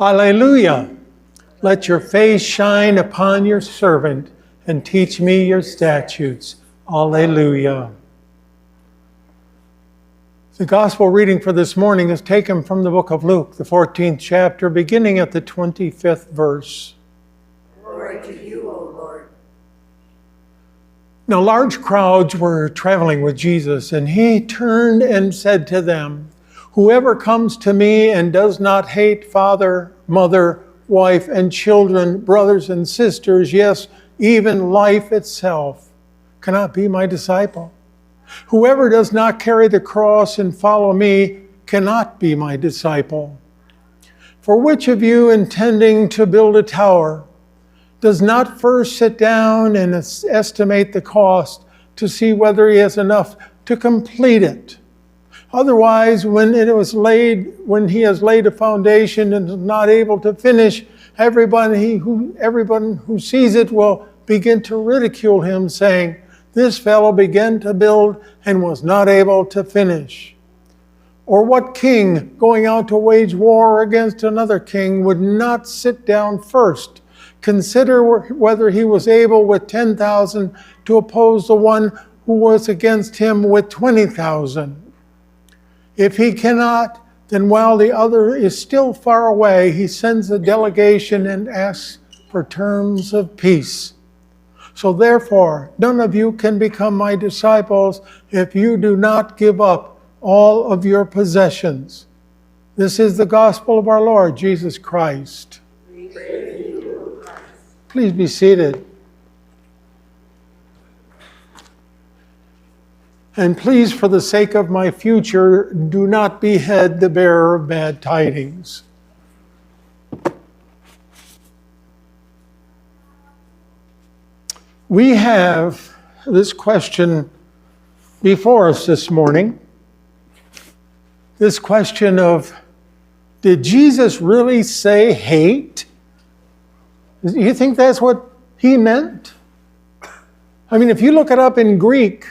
Hallelujah. Let your face shine upon your servant and teach me your statutes. Alleluia. The gospel reading for this morning is taken from the book of Luke, the 14th chapter, beginning at the 25th verse. Glory to you, O Lord. Now large crowds were traveling with Jesus, and he turned and said to them, "Whoever comes to me and does not hate father, mother, wife, and children, brothers and sisters, yes, even life itself, cannot be my disciple. Whoever does not carry the cross and follow me cannot be my disciple. For which of you, intending to build a tower, does not first sit down and estimate the cost to see whether he has enough to complete it? Otherwise, when he has laid a foundation and is not able to finish, everyone who sees it will begin to ridicule him, saying, 'This fellow began to build and was not able to finish.' Or what king, going out to wage war against another king, would not sit down first, consider whether he was able with 10,000 to oppose the one who was against him with 20,000? If he cannot, then while the other is still far away, he sends a delegation and asks for terms of peace. So therefore, none of you can become my disciples if you do not give up all of your possessions." This is the gospel of our Lord Jesus Christ. Please be seated. And please, for the sake of my future, do not behead the bearer of bad tidings. We have this question before us this morning. This question of, did Jesus really say hate? Do you think that's what he meant? I mean, if you look it up in Greek,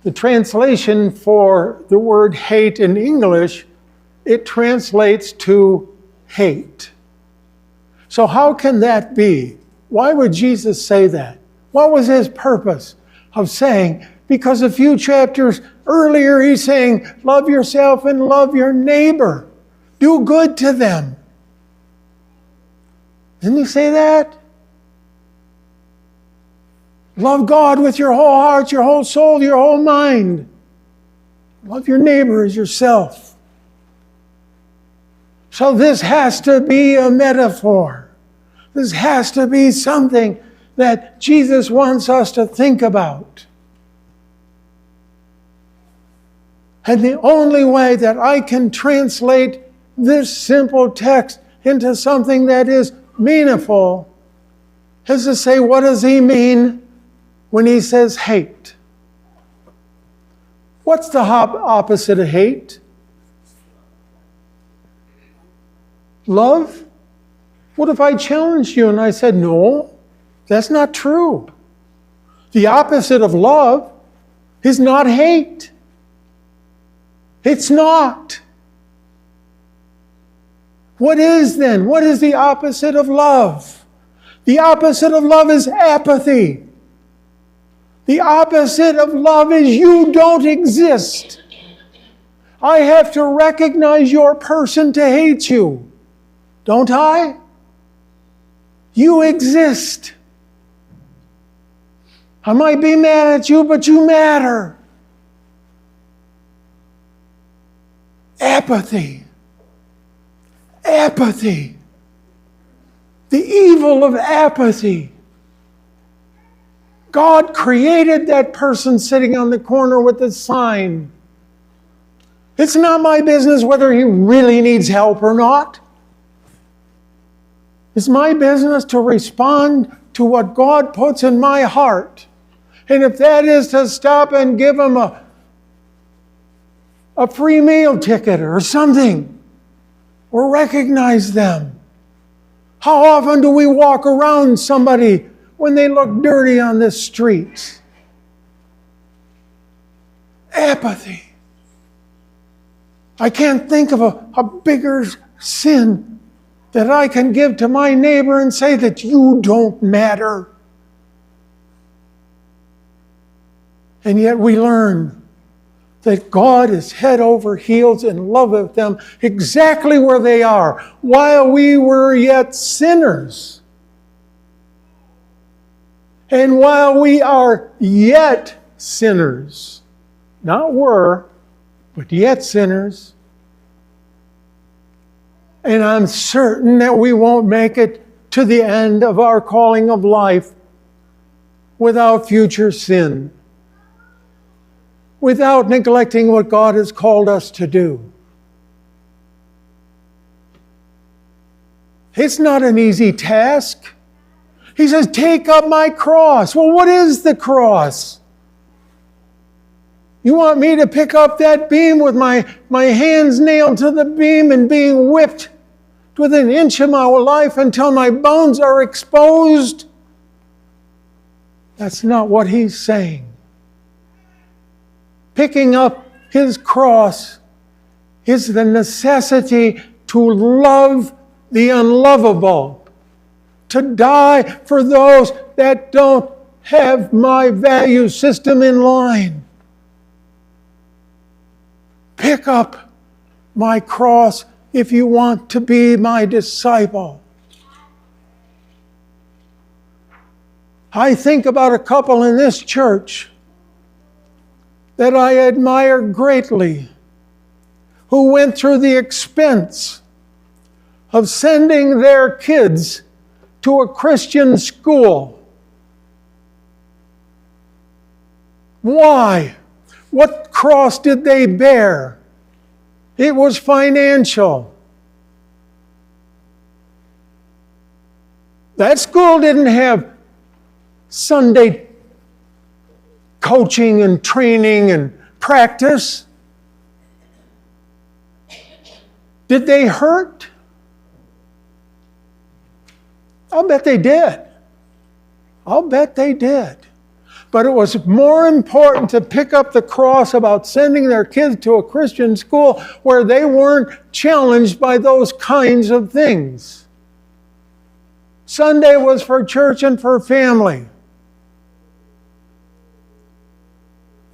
the translation for the word hate in English, it translates to hate. So how can that be? Why would Jesus say that? What was his purpose of saying? Because a few chapters earlier he's saying, love yourself and love your neighbor. Do good to them. Didn't he say that? Love God with your whole heart, your whole soul, your whole mind. Love your neighbor as yourself. So this has to be a metaphor. This has to be something that Jesus wants us to think about. And the only way that I can translate this simple text into something that is meaningful is to say, what does he mean when he says hate? What's the opposite of hate? Love? What if I challenged you and I said, no, that's not true. The opposite of love is not hate. It's not. What is then? What is the opposite of love? The opposite of love is apathy. The opposite of love is you don't exist. I have to recognize your person to hate you. Don't I? You exist. I might be mad at you, but you matter. Apathy. Apathy. The evil of apathy. God created that person sitting on the corner with the sign. It's not my business whether he really needs help or not. It's my business to respond to what God puts in my heart. And if that is to stop and give him a free meal ticket or something, or recognize them. How often do we walk around somebody when they look dirty on the streets? Apathy. I can't think of a bigger sin that I can give to my neighbor and say that you don't matter. And yet we learn that God is head over heels in love with them exactly where they are, while we were yet sinners. And while we are yet sinners, not were, but yet sinners, and I'm certain that we won't make it to the end of our calling of life without future sin, without neglecting what God has called us to do. It's not an easy task. He says, take up my cross. Well, what is the cross? You want me to pick up that beam with my hands nailed to the beam and being whipped within an inch of my life until my bones are exposed? That's not what he's saying. Picking up his cross is the necessity to love the unlovable, to die for those that don't have my value system in line. Pick up my cross if you want to be my disciple. I think about a couple in this church that I admire greatly, who went through the expense of sending their kids to a Christian school. Why? What cross did they bear? It was financial. That school didn't have Sunday coaching and training and practice. Did they hurt? I'll bet they did. I'll bet they did. But it was more important to pick up the cross about sending their kids to a Christian school where they weren't challenged by those kinds of things. Sunday was for church and for family.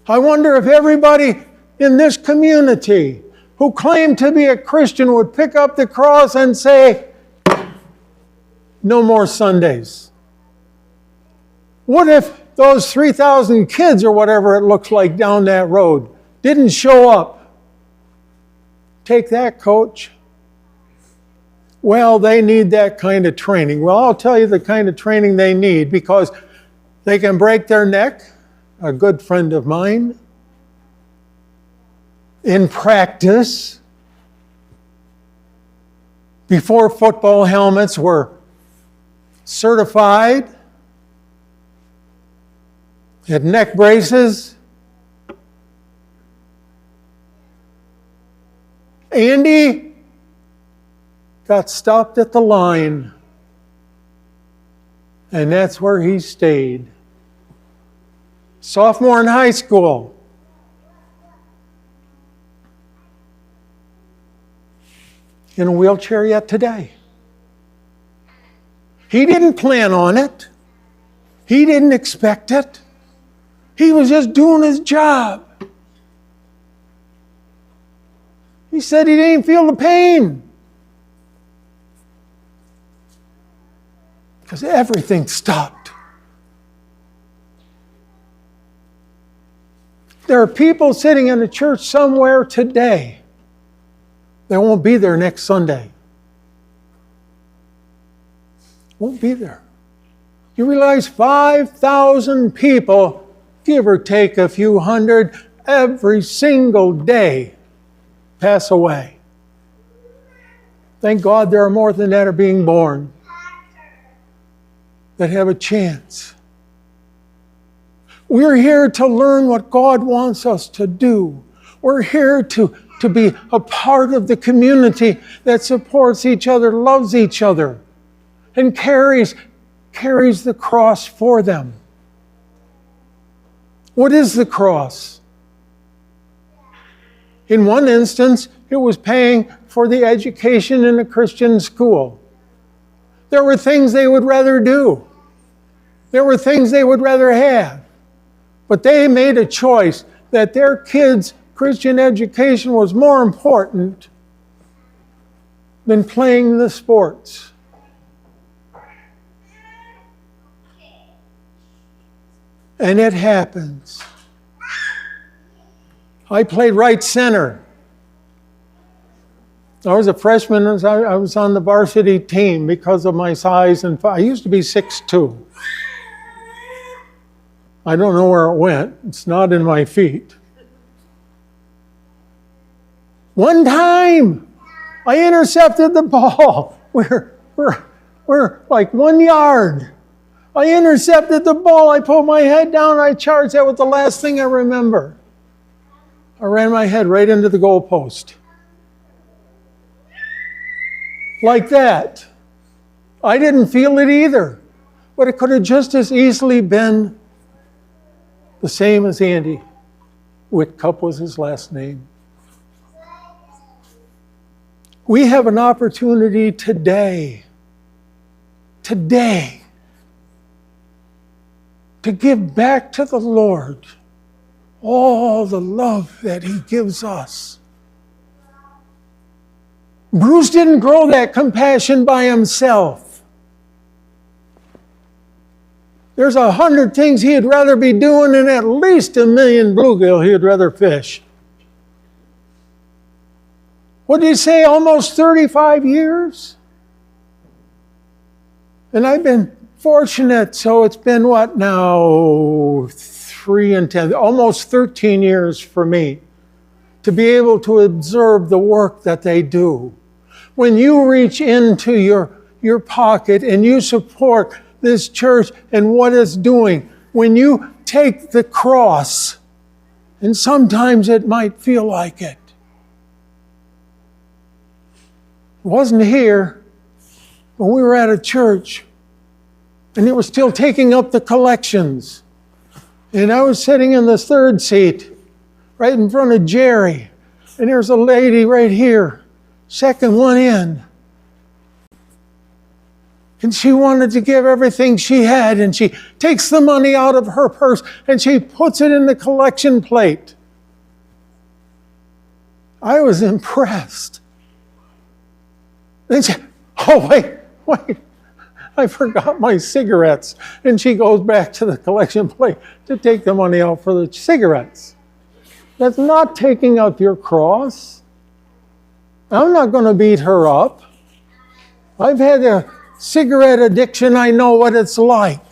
I wonder if everybody in this community who claimed to be a Christian would pick up the cross and say, no more Sundays. What if those 3,000 kids or whatever it looks like down that road didn't show up? Take that, coach. Well, they need that kind of training. Well, I'll tell you the kind of training they need, because they can break their neck. A good friend of mine, in practice, before football helmets were certified, had neck braces. Andy got stopped at the line, and that's where he stayed. Sophomore in high school. In a wheelchair yet today. He didn't plan on it. He didn't expect it. He was just doing his job. He said he didn't feel the pain, because everything stopped. There are people sitting in a church somewhere today that won't be there next Sunday. Won't be there. You realize 5,000 people, give or take a few hundred, every single day pass away. Thank God there are more than that are being born that have a chance. We're here to learn what God wants us to do. We're here to be a part of the community that supports each other, loves each other, and carries the cross for them. What is the cross? In one instance, it was paying for the education in a Christian school. There were things they would rather do. There were things they would rather have. But they made a choice that their kids' Christian education was more important than playing the sports. And it happens. I played right center. I was a freshman. I was on the varsity team because of my size. And I used to be 6'2". I don't know where it went. It's not in my feet. One time, I intercepted the ball. We're like 1 yard. I intercepted the ball. I put my head down. I charged. That was the last thing I remember. I ran my head right into the goalpost. Like that. I didn't feel it either. But it could have just as easily been the same as Andy. Whitcup was his last name. We have an opportunity today, to give back to the Lord all the love that He gives us. Bruce didn't grow that compassion by himself. There's 100 things he'd rather be doing and at least 1 million bluegill he'd rather fish. What did he say? Almost 35 years? And I've been fortunate, so it's been what now? 3 and 10, almost 13 years for me to be able to observe the work that they do. When you reach into your pocket and you support this church and what it's doing, when you take the cross, and sometimes it might feel like it. It wasn't here, but we were at a church, and it was still taking up the collections. And I was sitting in the third seat, right in front of Jerry, and there's a lady right here, second one in. And she wanted to give everything she had, and she takes the money out of her purse, and she puts it in the collection plate. I was impressed. And she, oh, wait, I forgot my cigarettes. And she goes back to the collection plate to take the money out for the cigarettes. That's not taking up your cross. I'm not going to beat her up. I've had a cigarette addiction. I know what it's like.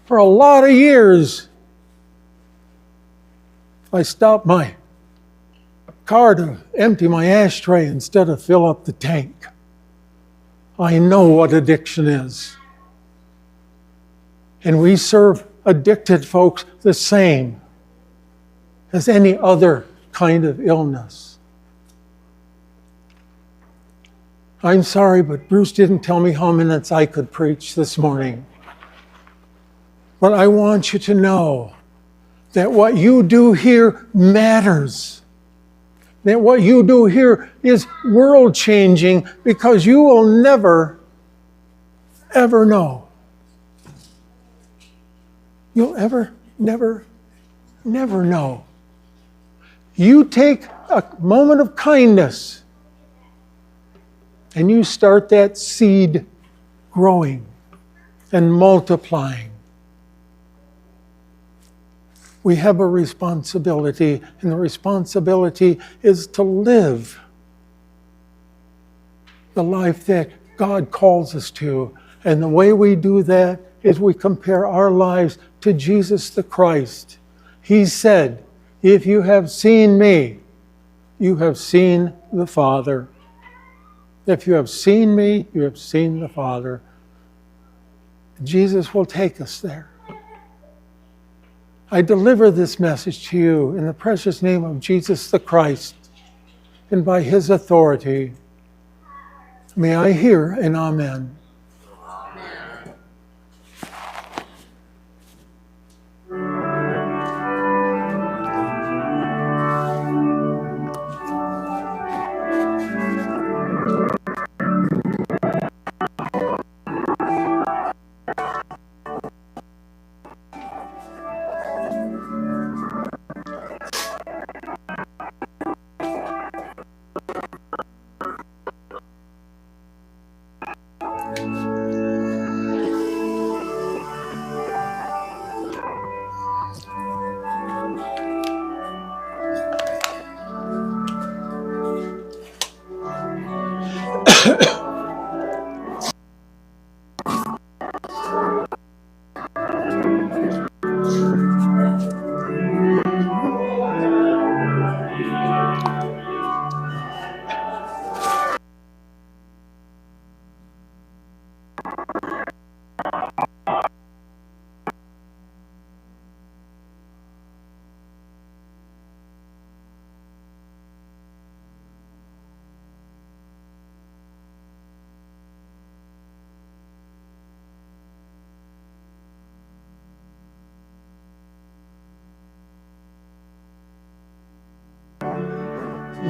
For a lot of years, I stopped my car to empty my ashtray instead of fill up the tank. I know what addiction is. And we serve addicted folks the same as any other kind of illness. I'm sorry, but Bruce didn't tell me how many minutes I could preach this morning. But I want you to know that what you do here matters. That what you do here is world-changing, because you will never, ever know. You'll never know. You take a moment of kindness and you start that seed growing and multiplying. We have a responsibility, and the responsibility is to live the life that God calls us to. And the way we do that is we compare our lives to Jesus the Christ. He said, if you have seen me, you have seen the Father. If you have seen me, you have seen the Father. Jesus will take us there. I deliver this message to you in the precious name of Jesus the Christ, and by His authority. May I hear an amen.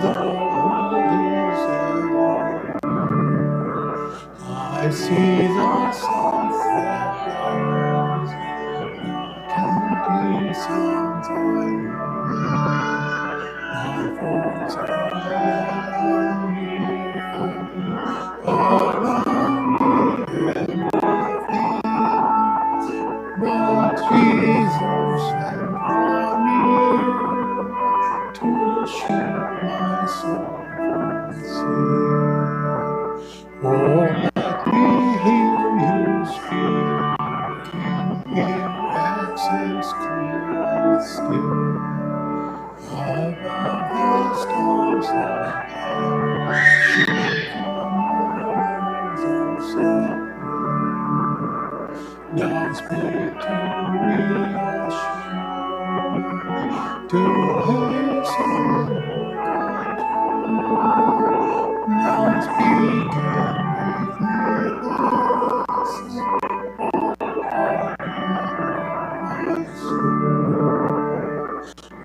the world is ever near. I see the sunset rise, tempting sounds I hear. My folks are ever near, around me everything, but Jesus has drawn near to shield my soul from sin. Oh, let me hear you speaking in accents clear and still. Above the storms that shift from the rivers of now speak to reassure, to hasten your control. Now speak and make me listen, my soul.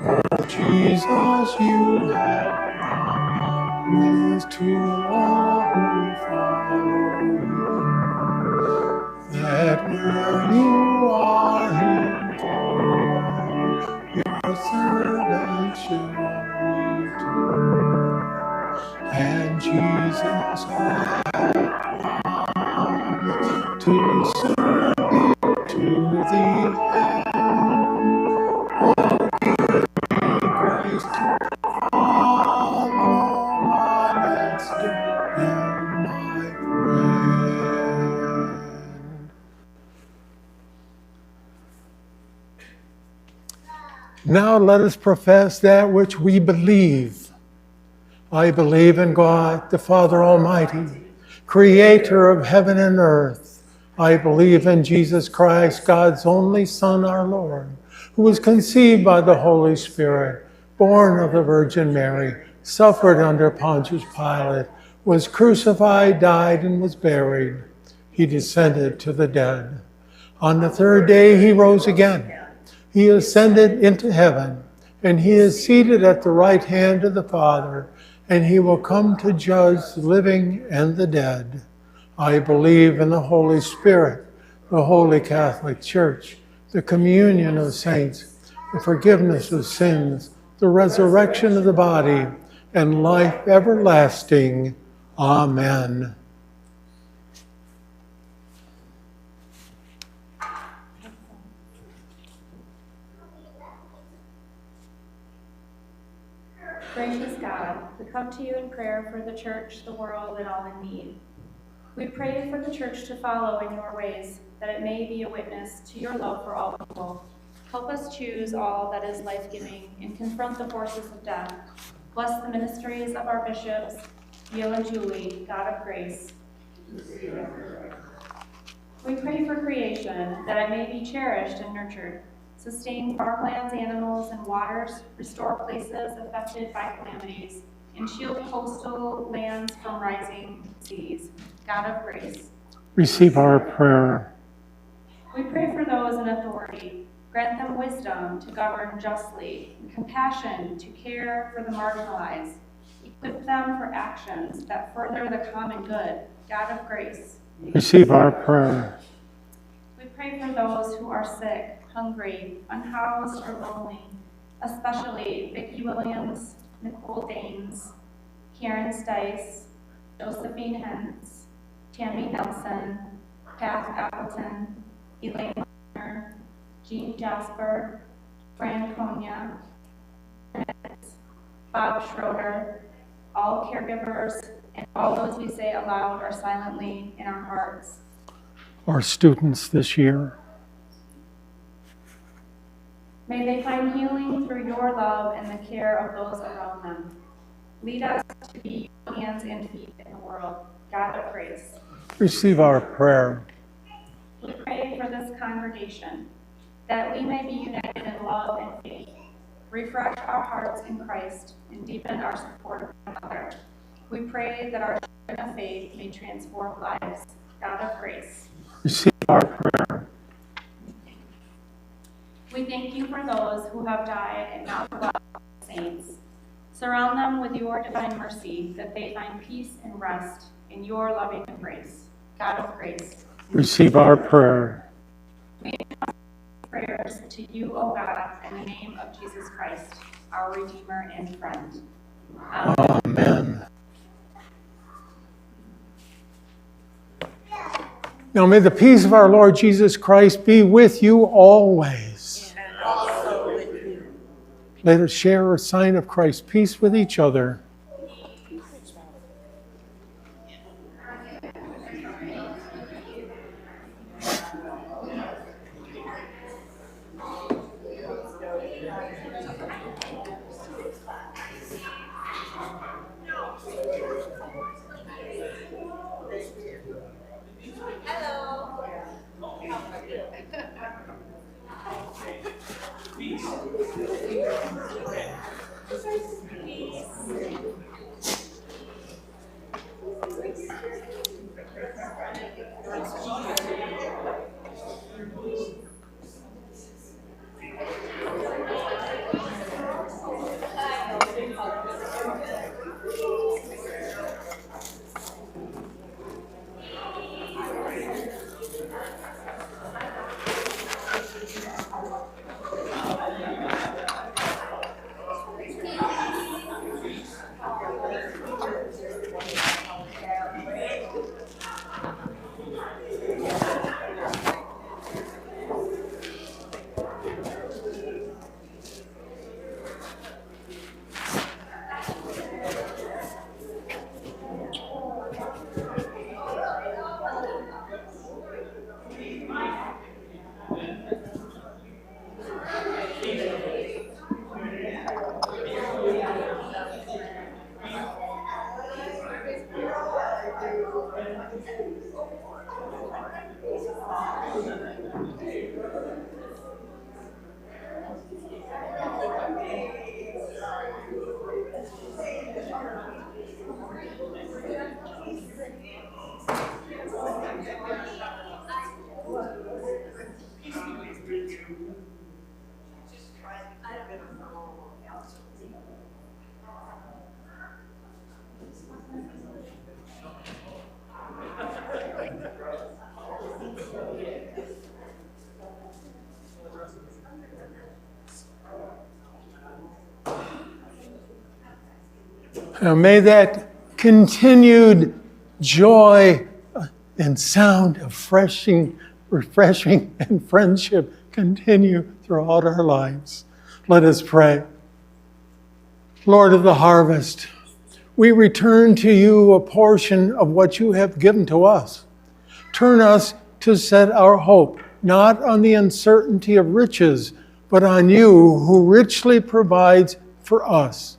Oh, Jesus, you have promised to all who follow you, that where you are in glory, your servant shall return. And Jesus had promised to serve you to the end. Oh, give me grace to follow my Master and my friend. Now let us profess that which we believe. I believe in God, the Father Almighty, creator of heaven and earth. I believe in Jesus Christ, God's only Son, our Lord, who was conceived by the Holy Spirit, born of the Virgin Mary, suffered under Pontius Pilate, was crucified, died, and was buried. He descended to the dead. On the third day he rose again. He ascended into heaven, and he is seated at the right hand of the Father, and he will come to judge the living and the dead. I believe in the Holy Spirit, the Holy Catholic Church, the communion of saints, the forgiveness of sins, the resurrection of the body, and life everlasting. Amen. Gracious God, we come to you in prayer for the church, the world, and all in need. We pray for the church to follow in your ways, that it may be a witness to your love for all people. Help us choose all that is life-giving and confront the forces of death. Bless the ministries of our bishops, Neil and Julie, God of grace. We pray for creation, that it may be cherished and nurtured. Sustain farmlands, animals, and waters, restore places affected by calamities, and shield coastal lands from rising seas. God of grace. Receive our prayer. We pray for those in authority. Grant them wisdom to govern justly, and compassion to care for the marginalized. Equip them for actions that further the common good. God of grace. Receive our prayer. We pray for those who are sick, hungry, unhoused, or lonely, especially Vicki Williams, Nicole Daines, Karen Stice, Josephine Hens, Tammy Nelson, Kath Appleton, Elaine Lerner, Jean Jasper, Fran Konya, Bob Schroeder, all caregivers, and all those we say aloud or silently in our hearts. Our students this year. May they find healing through your love and the care of those around them. Lead us to be your hands and feet in the world. God of grace. Receive our prayer. We pray for this congregation, that we may be united in love and faith. Refresh our hearts in Christ and deepen our support of one another. We pray that our children of faith may transform lives. God of grace. Receive our prayer. We thank you for those who have died and now dwell with saints. Surround them with your divine mercy, that they find peace and rest in your loving embrace. God of grace, receive our prayer. prayers to you, O God, in the name of Jesus Christ, our Redeemer and friend. Amen. Amen. Now may the peace of our Lord Jesus Christ be with you always. And also with you. Let us share a sign of Christ's peace with each other. Now may that continued joy and sound of refreshing and friendship continue throughout our lives. Let us pray. Lord of the harvest, we return to you a portion of what you have given to us. Turn us to set our hope not on the uncertainty of riches, but on you who richly provides for us.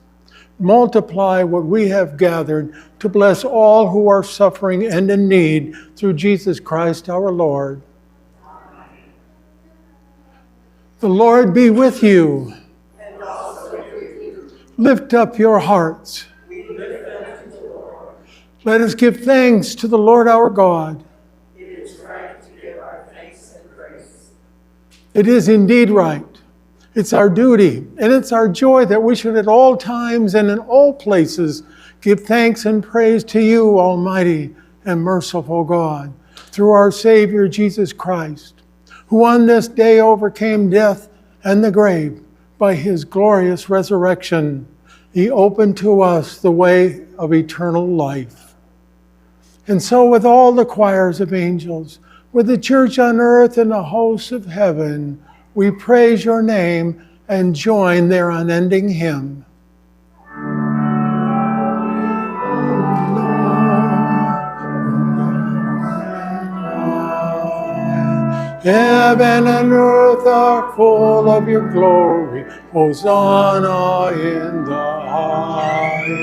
Multiply what we have gathered to bless all who are suffering and in need through Jesus Christ our Lord. The Lord be with you. And also with you. Lift up your hearts. We lift them to the Lord. Let us give thanks to the Lord our God. It is right to give our thanks and praise. It is indeed right. It's our duty, and it's our joy that we should at all times and in all places give thanks and praise to you, Almighty and merciful God, through our Savior Jesus Christ, who on this day overcame death and the grave by his glorious resurrection. He opened to us the way of eternal life. And so with all the choirs of angels, with the church on earth and the hosts of heaven, we praise your name and join their unending hymn. Heaven and earth are full of your glory. Hosanna in the highest.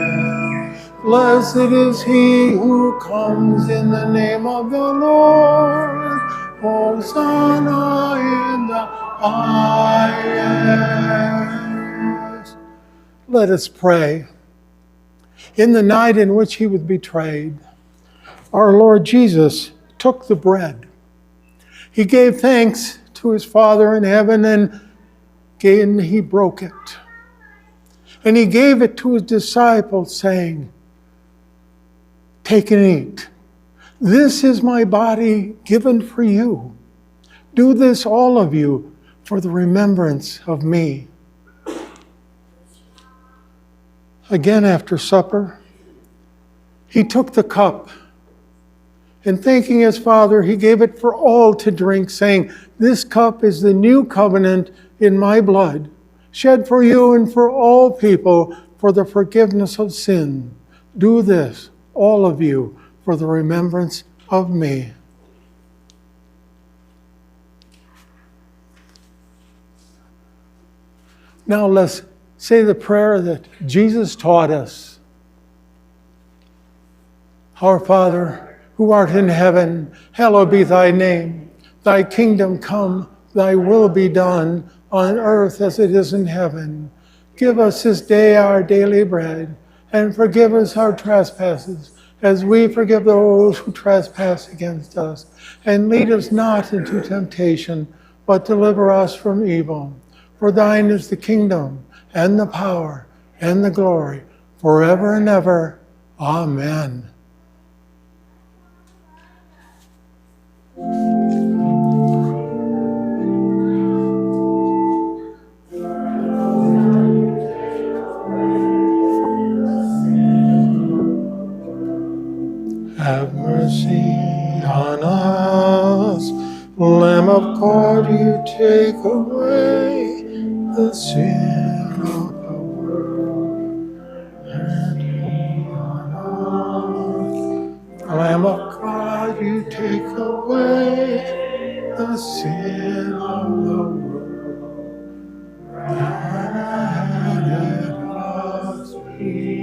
Blessed is he who comes in the name of the Lord. Hosanna in the highest. Let us pray. In the night in which he was betrayed, our Lord Jesus took the bread. He gave thanks to his Father in heaven, and he broke it. And he gave it to his disciples, saying, "Take and eat. This is my body given for you. Do this, all of you, for the remembrance of me." Again, after supper, he took the cup, and thanking his Father, he gave it for all to drink, saying, "This cup is the new covenant in my blood, shed for you and for all people for the forgiveness of sin. Do this, all of you, for the remembrance of me." Now let's say the prayer that Jesus taught us. Our Father, who art in heaven, hallowed be thy name. Thy kingdom come, thy will be done, on earth as it is in heaven. Give us this day our daily bread, and forgive us our trespasses, as we forgive those who trespass against us. And lead us not into temptation, but deliver us from evil. For thine is the kingdom, and the power, and the glory, forever and ever. Amen. Have mercy on us, Lamb of God, you take away the sin of the world. Have mercy on us, Lamb of God, you take away the sin of the world. Grant us peace.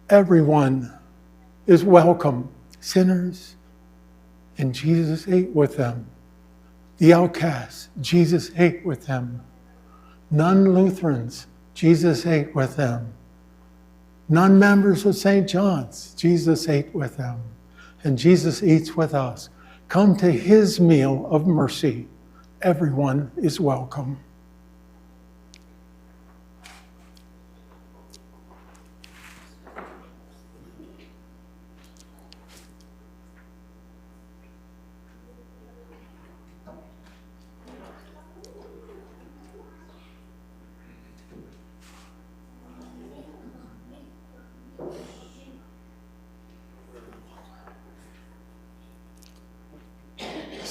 Everyone is welcome. Sinners, and Jesus ate with them. The outcasts, Jesus ate with them. Non-Lutherans, Jesus ate with them. Non-members of St. John's, Jesus ate with them. And Jesus eats with us. Come to his meal of mercy. Everyone is welcome.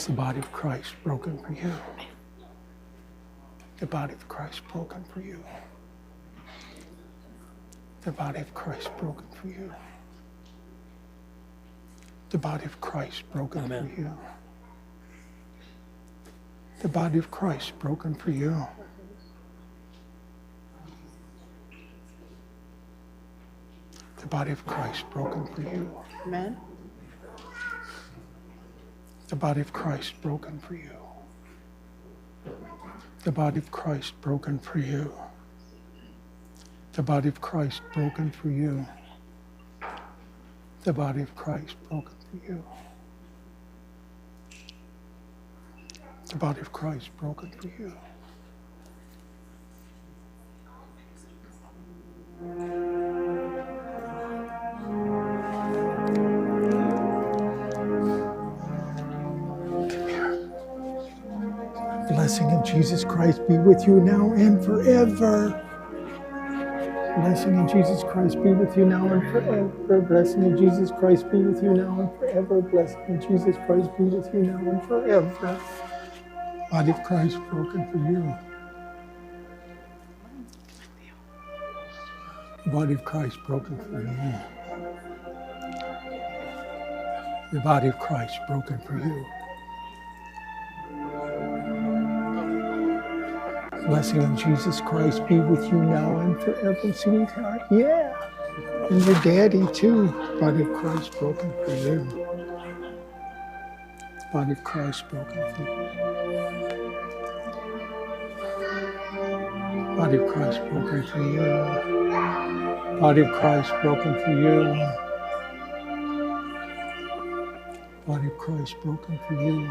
The body of Christ broken for you. The body of Christ broken for you. The body of Christ broken for you. The body of Christ broken Amen. For you. The body of Christ broken for you. The body of Christ broken for you. Amen. The body of Christ broken for you. The body of Christ broken for you. The body of Christ broken for you. The body of Christ broken for you. The body of Christ broken for you. Blessing of Jesus Christ be with you now and forever. Blessing of Jesus Christ be with you now and forever. Blessing of Jesus Christ be with you now and forever. Blessing of Jesus Christ be with you now and forever. Body of Christ broken for you. Body of Christ broken for you. The body of Christ broken for you. Blessing of Jesus Christ be with you now and forever, sweetheart. Yeah. And your daddy too. Body of Christ broken for you. Body of Christ broken for you. Body of Christ broken for you. Body of Christ broken for you. Body of Christ broken for you.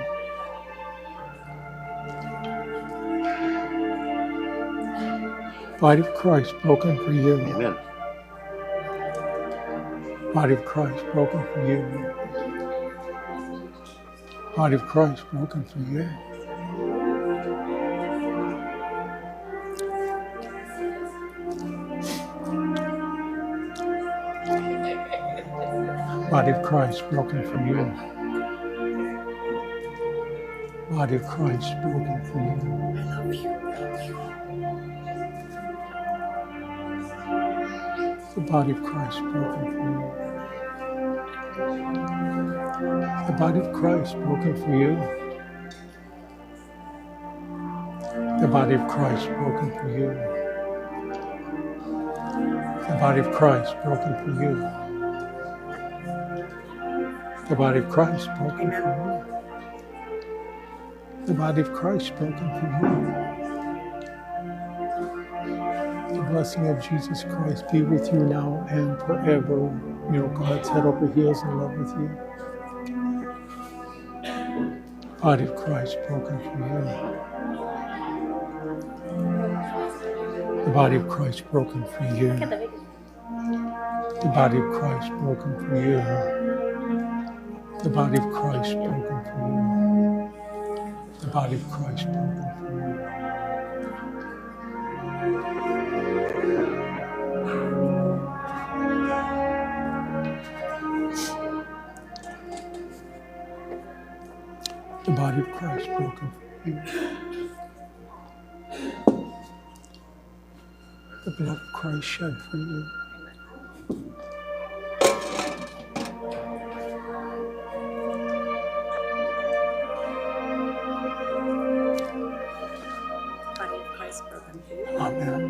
Body of Christ broken for you. Amen. Body of Christ broken for you. Body of Christ broken for you. Body of Christ broken for you. Body of Christ broken for you. The body of Christ broken for you. The body of Christ broken for you. The body of Christ broken for you. The body of Christ broken for you. The body of Christ broken for you. The body of Christ broken for you. The blessing of Jesus Christ be with you now and forever. You know, God's head over heels in love with you. The body of Christ broken for you. The body of Christ broken for you. The body of Christ broken for you. The body of Christ broken for you. The body of Christ broken for you. The body of Christ broken for you. The blood of Christ shed for you. Body of Christ broken for you. Amen.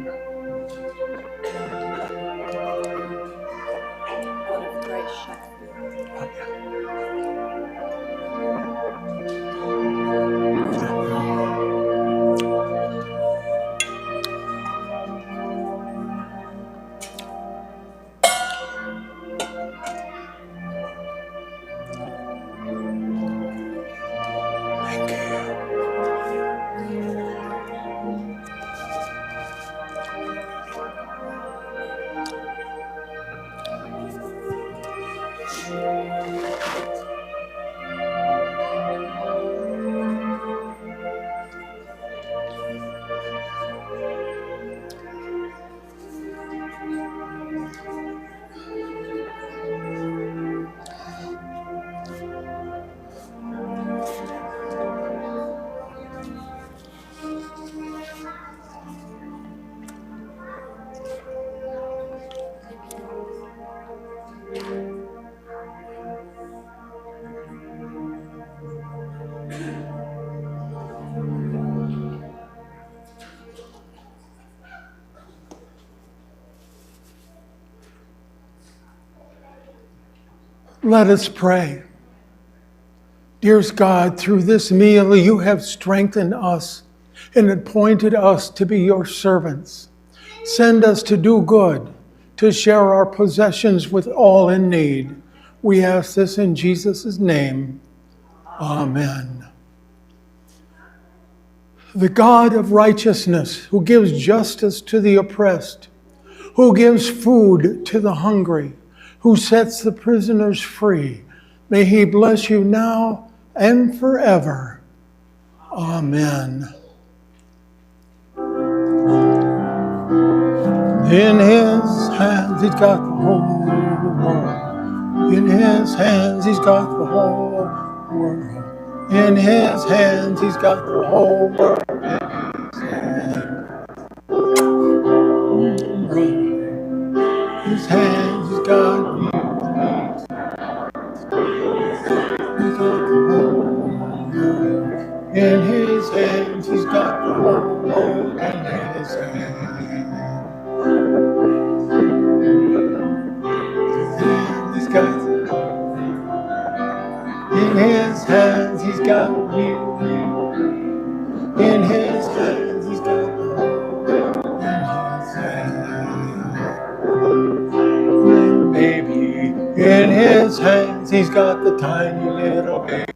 Blood of Christ shed for you. Amen. Thank you. Let us pray. Dearest God, through this meal you have strengthened us and appointed us to be your servants. Send us to do good, to share our possessions with all in need. We ask this in Jesus' name. Amen. The God of righteousness, who gives justice to the oppressed, who gives food to the hungry, who sets the prisoners free, may he bless you now and forever. Amen. In his hands he's got the whole world. In his hands he's got the whole world. In his hands he's got the whole world. In his hands he's got you. He's got the whole world. In his hands he's got the whole world. In his hands. He's got, in his hands he's got you. In his hands he's got the whole world. In his hands. Baby, in his hands he's got the tiny little baby.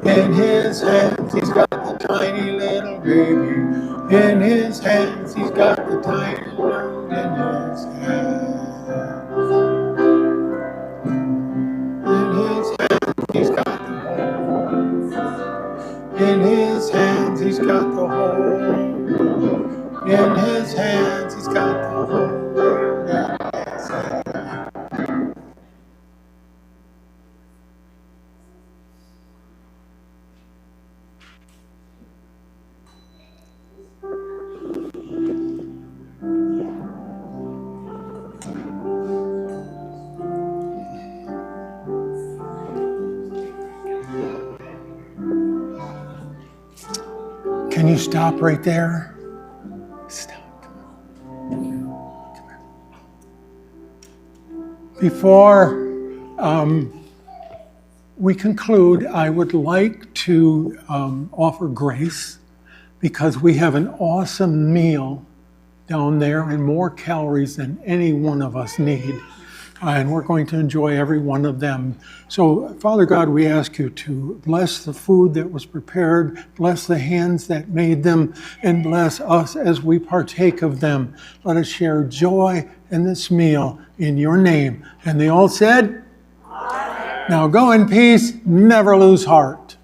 In his hands he's got the tiny little baby. In his hands he's got the a tiny note in his hand. In his hand, he's got the whole. In his hands, he's got the whole. In his hands, he's got the whole world in his hands. Can you stop right there? Stop. Before we conclude, I would like to offer grace because we have an awesome meal down there and more calories than any one of us need. And we're going to enjoy every one of them. So, Father God, we ask you to bless the food that was prepared, bless the hands that made them, and bless us as we partake of them. Let us share joy in this meal in your name. And they all said, Amen. Now go in peace, never lose heart.